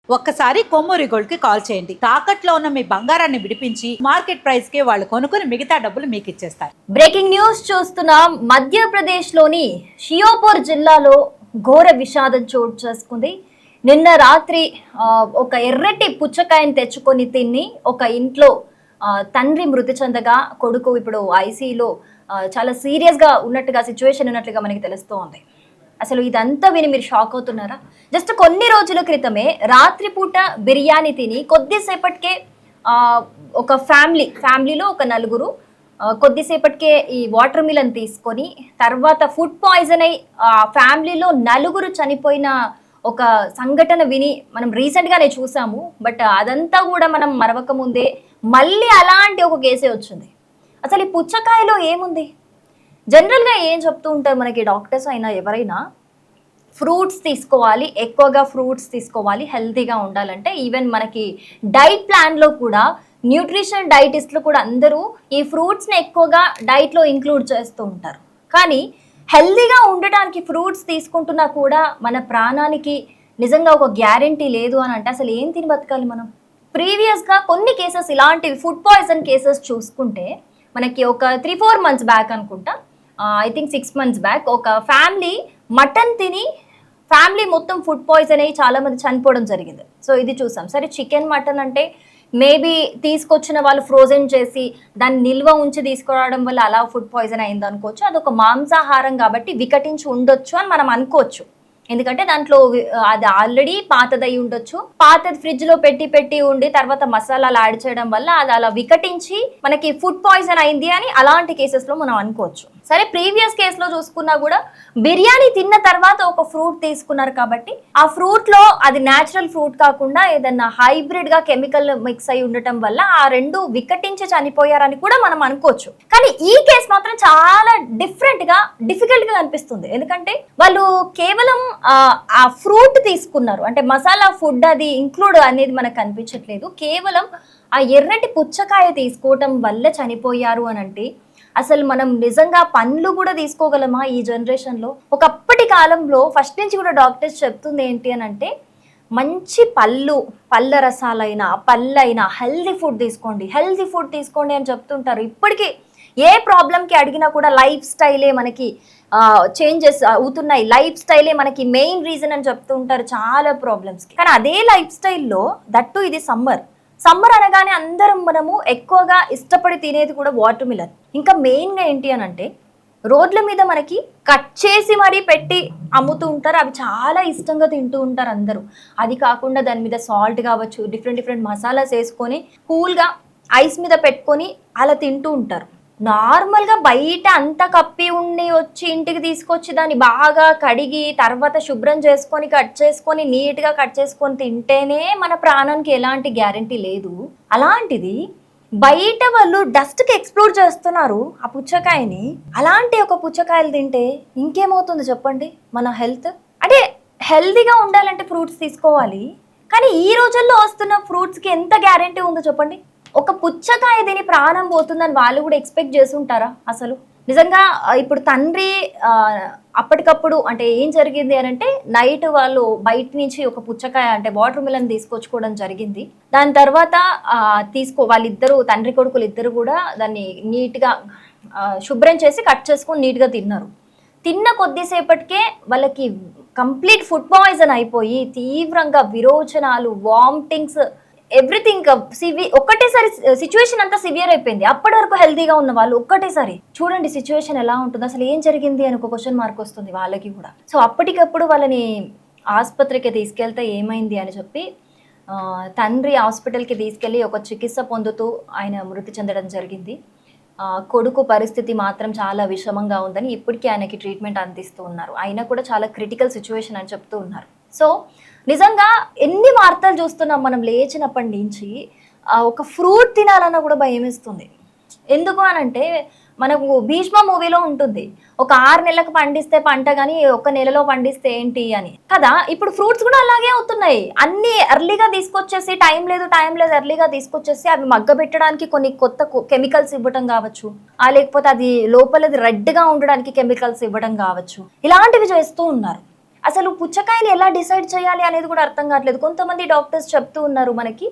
ఒక్కసారి కొమ్మూరి గోల్డ్ కి కాల్ చేయండి. తాకట్లో ఉన్న మీ బంగారాన్ని విడిపించి మార్కెట్ ప్రైస్ కి వాళ్ళు కొనుక్కుని మిగతా డబ్బులు మీకు ఇచ్చేస్తారు. బ్రేకింగ్ న్యూస్ చూస్తున్నాం. మధ్యప్రదేశ్ లోని షియోపూర్ జిల్లాలో ఘోర విషాదం చోటు చేసుకుంది. నిన్న రాత్రి ఒక ఎర్రటి పుచ్చకాయని తెచ్చుకొని తిని ఒక ఇంట్లో తండ్రి మృతి చెందగా కొడుకు ఇప్పుడు ఐసీయూలో చాలా సీరియస్ గా ఉన్నట్టుగా సిచ్యువేషన్ ఉన్నట్లుగా మనకి తెలుస్తోంది. అసలు ఇదంతా విని మీరు షాక్ అవుతున్నారా? జస్ట్ కొన్ని రోజుల క్రితమే రాత్రిపూట బిర్యానీ తిని కొద్దిసేపటికే ఒక ఫ్యామిలీలో ఒక నలుగురు కొద్దిసేపటికే ఈ వాటర్ మిలన్ తీసుకొని తర్వాత ఫుడ్ పాయిజన్ అయి ఫ్యామిలీలో నలుగురు చనిపోయిన ఒక సంఘటన విని మనం రీసెంట్గానే చూసాము. బట్ అదంతా కూడా మనం మరవక ముందే మళ్ళీ అలాంటి ఒక కేసే వచ్చింది. అసలు ఈ పుచ్చకాయలో ఏముంది? జనరల్గా ఏం చెప్తూ ఉంటారు మనకి డాక్టర్స్ అయినా ఎవరైనా, ఫ్రూట్స్ తీసుకోవాలి, ఎక్కువగా ఫ్రూట్స్ తీసుకోవాలి హెల్తీగా ఉండాలంటే. ఈవెన్ మనకి డైట్ ప్లాన్లో కూడా న్యూట్రిషన్ డైటిస్టులు కూడా అందరూ ఈ ఫ్రూట్స్ని ఎక్కువగా డైట్లో ఇంక్లూడ్ చేస్తూ ఉంటారు. కానీ హెల్తీగా ఉండటానికి ఫ్రూట్స్ తీసుకుంటున్నా కూడా మన ప్రాణానికి నిజంగా ఒక గ్యారంటీ లేదు అని అంటే అసలు ఏం తిని బతకాలి మనం? ప్రీవియస్గా కొన్ని కేసెస్ ఇలాంటివి ఫుడ్ పాయిజన్ కేసెస్ చూసుకుంటే మనకి ఒక 3-4 months బ్యాక్ అనుకుంటా, ఐ థింక్ 6 months బ్యాక్ ఒక ఫ్యామిలీ మటన్ తిని ఫ్యామిలీ మొత్తం ఫుడ్ పాయిజన్ అయ్యి చాలా మంది చనిపోవడం జరిగింది. సో ఇది చూసాం. సరే, చికెన్ మటన్ అంటే మేబీ తీసుకొచ్చిన వాళ్ళు ఫ్రోజన్ చేసి దాన్ని నిల్వ ఉంచి తీసుకురావడం వల్ల అలా ఫుడ్ పాయిజన్ అయింది అనుకోవచ్చు. అదొక మాంసాహారం కాబట్టి వికటించి ఉండొచ్చు అని మనం అనుకోవచ్చు. ఎందుకంటే దాంట్లో అది ఆల్రెడీ పాతదై ఉండొచ్చు, పాతది ఫ్రిడ్జ్ లో పెట్టి ఉండి తర్వాత మసాలాలు యాడ్ చేయడం వల్ల అది అలా వికటించి మనకి ఫుడ్ పాయిజన్ అయింది అని అలాంటి కేసెస్ లో మనం అనుకోవచ్చు. సరే, ప్రీవియస్ కేసులో చూసుకున్నా కూడా బిర్యానీ తిన్న తర్వాత ఒక ఫ్రూట్ తీసుకున్నారు కాబట్టి ఆ ఫ్రూట్ లో అది న్యాచురల్ ఫ్రూట్ కాకుండా ఏదన్నా హైబ్రిడ్ గా కెమికల్ మిక్స్ అయి ఉండటం వల్ల ఆ రెండు వికటించి చనిపోయారని కూడా మనం అనుకోవచ్చు. కానీ ఈ కేసు మాత్రం చాలా డిఫికల్ట్ గా అనిపిస్తుంది. ఎందుకంటే వాళ్ళు కేవలం ఆ ఫ్రూట్ తీసుకున్నారు, అంటే మసాలా ఫుడ్ అది ఇంక్లూడ్ అనేది మనకు కనిపించట్లేదు. కేవలం ఆ ఎర్రటి పుచ్చకాయ తీసుకోవటం వల్ల చనిపోయారు అని అంటే అసలు మనం నిజంగా పండ్లు కూడా తీసుకోగలమా ఈ జనరేషన్లో? ఒకప్పటి కాలంలో ఫస్ట్ నుంచి కూడా డాక్టర్స్ చెప్తుంది ఏంటి అని అంటే, మంచి పళ్ళ రసాలైనా పళ్ళైనా హెల్తీ ఫుడ్ తీసుకోండి అని చెప్తుంటారు. ఇప్పటికీ ఏ ప్రాబ్లంకి అడిగినా కూడా లైఫ్ స్టైలే మనకి చేంజెస్ అవుతున్నాయి, లైఫ్ స్టైలే మనకి మెయిన్ రీజన్ అని చెప్తూ ఉంటారు చాలా ప్రాబ్లమ్స్కి. కానీ అదే లైఫ్ స్టైల్లో దట్టు ఇది సమ్మర్ అనగానే అందరం మనము ఎక్కువగా ఇష్టపడి తినేది కూడా వాటర్ మిలన్. ఇంకా మెయిన్గా ఏంటి అని అంటే రోడ్ల మీద మనకి కట్ చేసి మరీ పెట్టి అమ్ముతూ ఉంటారు, అవి చాలా ఇష్టంగా తింటూ ఉంటారు అందరూ. అది కాకుండా దాని మీద సాల్ట్ కావచ్చు, డిఫరెంట్ మసాలాస్ వేసుకొని కూల్గా ఐస్ మీద పెట్టుకొని అలా తింటూ ఉంటారు. నార్మల్గా బయట అంతా కప్పి ఉండి వచ్చి ఇంటికి తీసుకొచ్చి దాన్ని బాగా కడిగి తర్వాత శుభ్రం చేసుకొని నీట్గా కట్ చేసుకొని తింటేనే మన ప్రాణానికి ఎలాంటి గ్యారంటీ లేదు. అలాంటిది బయట వాళ్ళు డస్ట్కి ఎక్స్ప్లోర్ చేస్తున్నారు ఆ పుచ్చకాయని. అలాంటి ఒక పుచ్చకాయలు తింటే ఇంకేమవుతుంది చెప్పండి? మన హెల్త్ అంటే హెల్తీగా ఉండాలంటే ఫ్రూట్స్ తీసుకోవాలి, కానీ ఈ రోజుల్లో వస్తున్న ఫ్రూట్స్కి ఎంత గ్యారంటీ ఉందో చెప్పండి? ఒక పుచ్చకాయ తిని ప్రాణం పోతుందని వాళ్ళు కూడా ఎక్స్పెక్ట్ చేసి ఉంటారా అసలు? నిజంగా ఇప్పుడు తండ్రి అప్పటికప్పుడు అంటే ఏం జరిగింది అని అంటే, నైట్ వాళ్ళు బయట నుంచి ఒక పుచ్చకాయ అంటే వాటర్ మిలన్ తీసుకొచ్చుకోవడం జరిగింది. దాని తర్వాత వాళ్ళిద్దరూ తండ్రి కొడుకులు ఇద్దరు కూడా దాన్ని నీట్గా శుభ్రం చేసి కట్ చేసుకొని నీట్గా తిన్నారు. తిన్న కొద్దిసేపటికే వాళ్ళకి కంప్లీట్ ఫుడ్ పాయిజన్ అయిపోయి తీవ్రంగా విరోచనాలు, వామిటింగ్స్, ఎవ్రీథింగ్ ఒక్కటేసారి సిచ్యువేషన్ అంతా సివియర్ అయిపోయింది. అప్పటి వరకు హెల్తీగా ఉన్న వాళ్ళు ఒక్కటేసారి చూడండి సిచ్యువేషన్ ఎలా ఉంటుంది, అసలు ఏం జరిగింది అని ఒక క్వశ్చన్ మార్క్ వస్తుంది వాళ్ళకి కూడా. సో అప్పటికప్పుడు వాళ్ళని ఆసుపత్రికి తీసుకెళ్తే ఏమైంది అని చెప్పి తండ్రి హాస్పిటల్కి తీసుకెళ్ళి ఒక చికిత్స పొందుతూ ఆయన మృతి చెందడం జరిగింది. కొడుకు పరిస్థితి మాత్రం చాలా విషమంగా ఉందని ఇప్పటికీ ఆయనకి ట్రీట్మెంట్ అందిస్తూ ఉన్నారు. అయినా కూడా చాలా క్రిటికల్ సిచ్యువేషన్ అని చెప్తూ ఉన్నారు. సో నిజంగా ఎన్ని వార్తలు చూస్తున్నాం మనం లేచినప్పటి నుంచి. ఒక ఫ్రూట్ తినాలన్నా కూడా భయం వేస్తుంది. ఎందుకు అనంటే మనకు భీష్మ మూవీలో ఉంటుంది, ఒక 6 నెలలకు పండిస్తే పంట కానీ 1 నెలలో పండిస్తే ఏంటి అని కదా. ఇప్పుడు ఫ్రూట్స్ కూడా అలాగే అవుతున్నాయి. అన్ని ఎర్లీగా తీసుకొచ్చేసి టైం లేదు ఎర్లీగా తీసుకొచ్చేసి అవి మగ్గబెట్టడానికి కొన్ని కొత్త కెమికల్స్ ఇవ్వడం కావచ్చు, లేకపోతే అది లోపలది రెడ్గా ఉండడానికి కెమికల్స్ ఇవ్వడం కావచ్చు, ఇలాంటివి చేస్తూ ఉన్నారు. అసలు పుచ్చకాయని ఎలా డిసైడ్ చేయాలి అనేది కూడా అర్థం కావట్లేదు. కొంతమంది డాక్టర్స్ చెప్తూ ఉన్నారు మనకి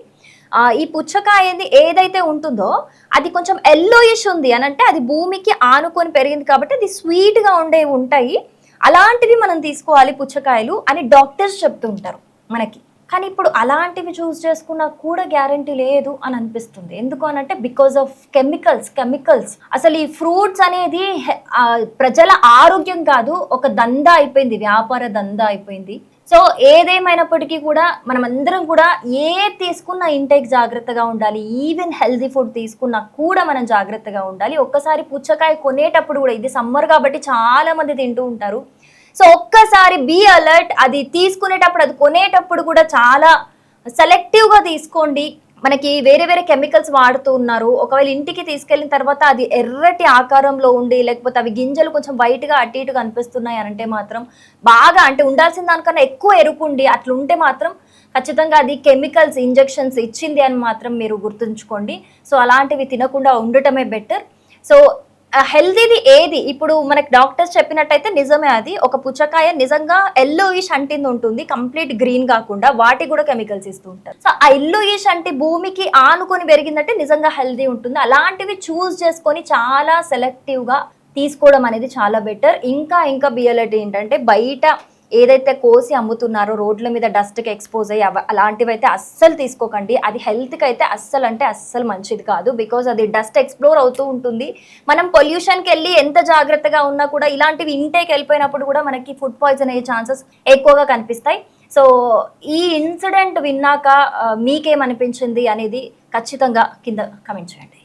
ఈ పుచ్చకాయని ఏదైతే ఉంటుందో అది కొంచెం ఎల్లోయిష్ ఉంది అని అంటే అది భూమికి ఆనుకొని పెరిగింది కాబట్టి అది స్వీట్గా ఉండేవి ఉంటాయి, అలాంటివి మనం తీసుకోవాలి పుచ్చకాయలు అని డాక్టర్స్ చెప్తూ ఉంటారు మనకి. కానీ ఇప్పుడు అలాంటివి చూస్ చేసుకున్నా కూడా గ్యారంటీ లేదు అని అనిపిస్తుంది. ఎందుకు అనంటే బికాస్ ఆఫ్ కెమికల్స్. అసలు ఈ ఫ్రూట్స్ అనేది ప్రజల ఆరోగ్యం కాదు, ఒక దందా అయిపోయింది, వ్యాపార దందా అయిపోయింది. సో ఏదేమైనప్పటికీ కూడా మనం అందరం కూడా తీసుకున్నా ఇంటేక్ జాగ్రత్తగా ఉండాలి. ఈవెన్ హెల్దీ ఫుడ్ తీసుకున్నా కూడా మనం జాగ్రత్తగా ఉండాలి. ఒక్కసారి పుచ్చకాయ కొనేటప్పుడు కూడా, ఇది సమ్మర్ కాబట్టి చాలా మంది తింటూ ఉంటారు, సో ఒక్కసారి బీ అలర్ట్. అది తీసుకునేటప్పుడు, అది కొనేటప్పుడు కూడా చాలా సెలెక్టివ్గా తీసుకోండి. మనకి వేరే వేరే కెమికల్స్ వాడుతూ ఉన్నారు. ఒకవేళ ఇంటికి తీసుకెళ్ళిన తర్వాత అది ఎర్రటి ఆకారంలో ఉండి, లేకపోతే అవి గింజలు కొంచెం వైట్గా అటు ఇటుగా అనిపిస్తున్నాయి అంటే మాత్రం బాగా, అంటే ఉండాల్సిన దానికన్నా ఎక్కువ ఎరుకుండి అట్లుంటే మాత్రం ఖచ్చితంగా అది కెమికల్స్ ఇంజెక్షన్స్ ఇచ్చింది అని మాత్రం మీరు గుర్తుంచుకోండి. సో అలాంటివి తినకుండా ఉండటమే బెటర్. సో హెల్దీది ఏది, ఇప్పుడు మనకి డాక్టర్స్ చెప్పినట్టయితే నిజమే, అది ఒక పుచ్చకాయ నిజంగా ఎల్లోయిష్ అంటింది ఉంటుంది, కంప్లీట్ గ్రీన్ కాకుండా, వాటి కూడా కెమికల్స్ ఇస్తూ ఉంటారు. సో ఆ ఎల్లోయిష్ అంటే భూమికి ఆనుకొని పెరిగిందంటే నిజంగా హెల్దీ ఉంటుంది. అలాంటివి చూస్ చేసుకొని చాలా సెలెక్టివ్గా తీసుకోవడం అనేది చాలా బెటర్. ఇంకా బియలటీ ఏంటంటే బయట ఏదైతే కోసి అమ్ముతున్నారో రోడ్ల మీద డస్ట్కి ఎక్స్పోజ్ అయ్యి అలాంటివి అయితే అస్సలు తీసుకోకండి. అది హెల్త్కి అయితే అస్సలు మంచిది కాదు. బికాజ్ అది డస్ట్ ఎక్స్ప్లోర్ అవుతూ ఉంటుంది. మనం పొల్యూషన్కి వెళ్ళి ఎంత జాగ్రత్తగా ఉన్నా కూడా ఇలాంటివి ఇంటేకి వెళ్ళిపోయినప్పుడు కూడా మనకి ఫుడ్ పాయిజన్ అయ్యే ఛాన్సెస్ ఎక్కువగా కనిపిస్తాయి. సో ఈ ఇన్సిడెంట్ విన్నాక మీకేమనిపించింది అనేది ఖచ్చితంగా కింద కమెంట్ చేయండి.